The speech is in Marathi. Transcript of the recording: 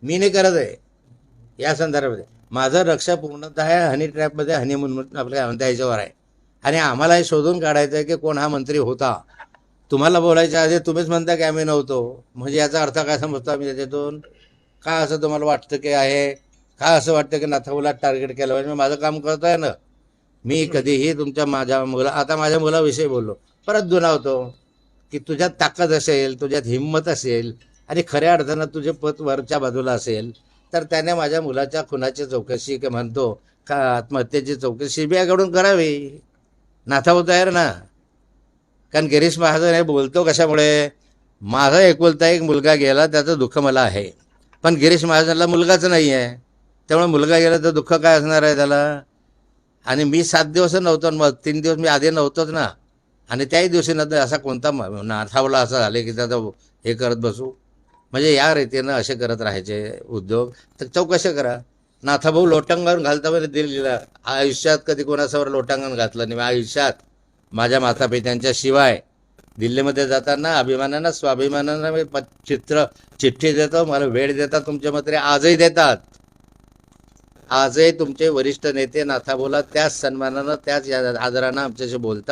मी नाही करत आहे या संदर्भामध्ये. माझं लक्ष पूर्णतः हनी ट्रॅपमध्ये हनीमून आपलं काय म्हणता याच्यावर आहे. आणि आम्हाला हे शोधून काढायचं आहे की कोण हा मंत्री होता. तुम्हाला बोलायच्या आधी तुम्हीच म्हणता की आम्ही नव्हतो, म्हणजे याचा अर्थ काय समजतो आम्ही त्याच्यातून? का असं तुम्हाला वाटतं की आहे? का असं वाटतं की नाथाऊला टार्गेट केलं पाहिजे? मी माझं काम करतोय ना. मी कधीही तुमच्या माझ्या आता माझ्या मुलाविषयी बोललो, परत दुनावतो की तुझ्यात ताकद असेल, तुझ्यात हिंमत असेल आणि खऱ्या अर्थानं तुझे पत वरच्या बाजूला असेल, तर त्याने माझ्या मुलाच्या खुनाची चौकशी की म्हणतो का आत्महत्येची चौकशी सीबीआयकडून करावी. नाथाभाऊ तयार ना. कारण गिरीश महाजन हे बोलतो कशामुळे? माझा एकुलता एक मुलगा गेला, त्याचं दुःख मला आहे. पण गिरीश महाजनला मुलगाच नाही आहे, त्यामुळे मुलगा गेला तर दुःख काय असणार आहे त्याला? आणि मी 7 दिवस नव्हतो, मग 3 दिवस मी आधी नव्हतोच ना. आणि त्याही दिवशी नंतर असा कोणता नाथावला असं झाले की त्याचं हे करत बसू? म्हणजे या रीतीनं असे करत राहायचे उद्योग. तर चौकशी करा. नाथाभाऊ लोटांगण घालता म्हणजे दिल्लीला आयुष्यात कधी कोणासमोर लोटांगण घातलं नाही. आयुष्यात माझ्या मातापित्यांच्या शिवाय दिल्लीमध्ये जाताना अभिमानानं स्वाभिमानानं मी चिठ्ठी देतो. मला वेळ देतात तुमचे मंत्री, आजही देतात. आजही तुमचे वरिष्ठ नेते नाथाभाऊला त्याच सन्मानानं त्याच आदरानं आमच्याशी बोलतात.